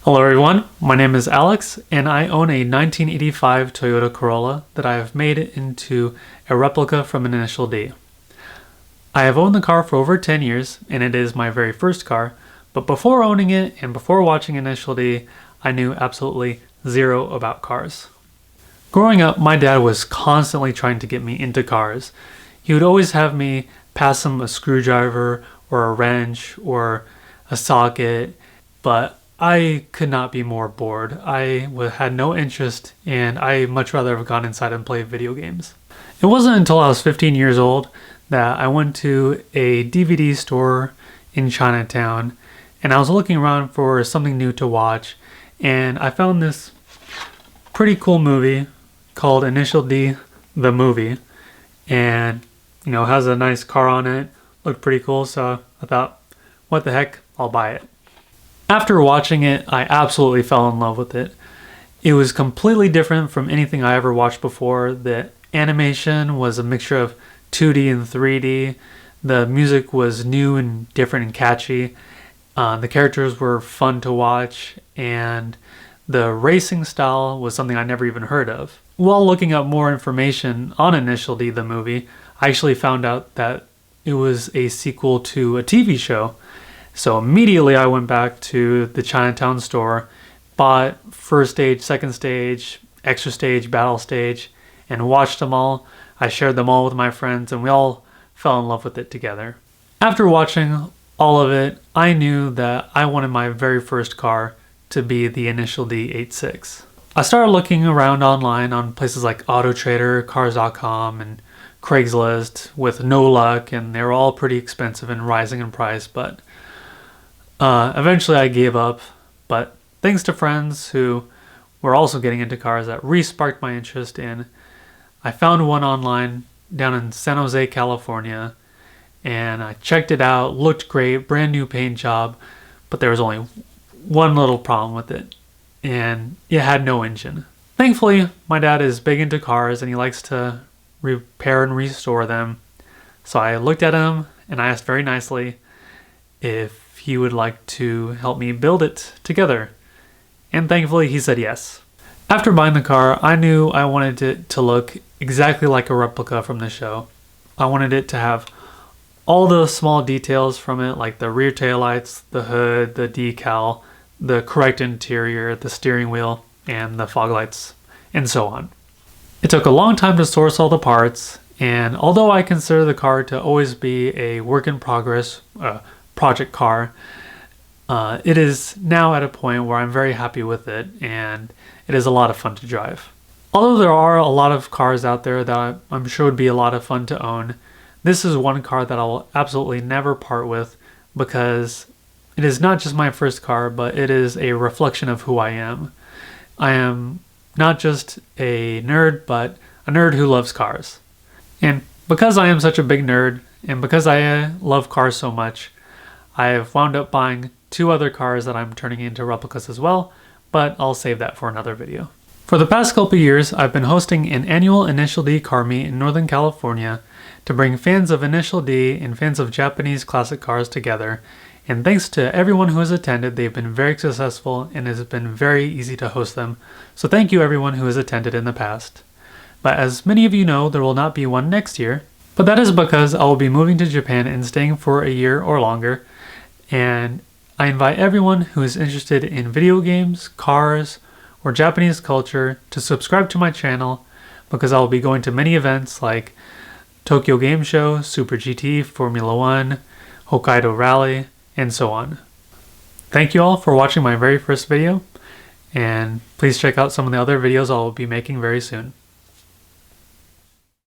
Hello everyone, my name is Alex and I own a 1985 Toyota Corolla that I have made into a replica from an Initial D. I have owned the car for over 10 years and it is my very first car, but before owning it and before watching Initial D, I knew absolutely zero about cars. Growing up, my dad was constantly trying to get me into cars. He would always have me pass him a screwdriver or a wrench or a socket, but I could not be more bored. I had no interest and I much rather have gone inside and played video games. It wasn't until I was 15 years old that I went to a DVD store in Chinatown and I was looking around for something new to watch, and I found this pretty cool movie called Initial D, the movie, and has a nice car on it, looked pretty cool, so I thought, what the heck, I'll buy it. After watching it, I absolutely fell in love with it. It was completely different from anything I ever watched before. The animation was a mixture of 2D and 3D. The music was new and different and catchy. The characters were fun to watch, and the racing style was something I never even heard of. While looking up more information on Initial D, the movie, I actually found out that it was a sequel to a TV show. So immediately I went back to the Chinatown store, bought first stage, second stage, extra stage, battle stage, and watched them all. I shared them all with my friends and we all fell in love with it together. After watching all of it, I knew that I wanted my very first car to be the Initial D 86. I started looking around online on places like AutoTrader, Cars.com, and Craigslist with no luck, and they were all pretty expensive and rising in price, but eventually I gave up. But thanks to friends who were also getting into cars, that re-sparked my interest in, I found one online down in San Jose, California, and I checked it out, looked great, brand new paint job, but there was only one little problem with it, and it had no engine. Thankfully, my dad is big into cars and he likes to repair and restore them. So I looked at him and I asked very nicely if he would like to help me build it together. And thankfully he said yes. After buying the car, I knew I wanted it to look exactly like a replica from the show. I wanted it to have all the small details from it, like the rear taillights, the hood, the decal, the correct interior, the steering wheel, and the fog lights, and so on. It took a long time to source all the parts, and although I consider the car to always be a work in progress project car, it is now at a point where I'm very happy with it, and it is a lot of fun to drive. Although there are a lot of cars out there that I'm sure would be a lot of fun to own, this is one car that I will absolutely never part with, because it is not just my first car, but it is a reflection of who I am. I am not just a nerd, but a nerd who loves cars. And because I am such a big nerd, and because I love cars so much, I have wound up buying 2 other cars that I'm turning into replicas as well, but I'll save that for another video. For the past couple years, I've been hosting an annual Initial D car meet in Northern California to bring fans of Initial D and fans of Japanese classic cars together. And thanks to everyone who has attended, they've been very successful and it has been very easy to host them. So thank you everyone who has attended in the past. But as many of you know, there will not be one next year. But that is because I will be moving to Japan and staying for a year or longer. And I invite everyone who is interested in video games, cars, or Japanese culture to subscribe to my channel, because I will be going to many events like Tokyo Game Show, Super GT, Formula 1, Hokkaido Rally, and so on. Thank you all for watching my very first video, and please check out some of the other videos I will be making very soon.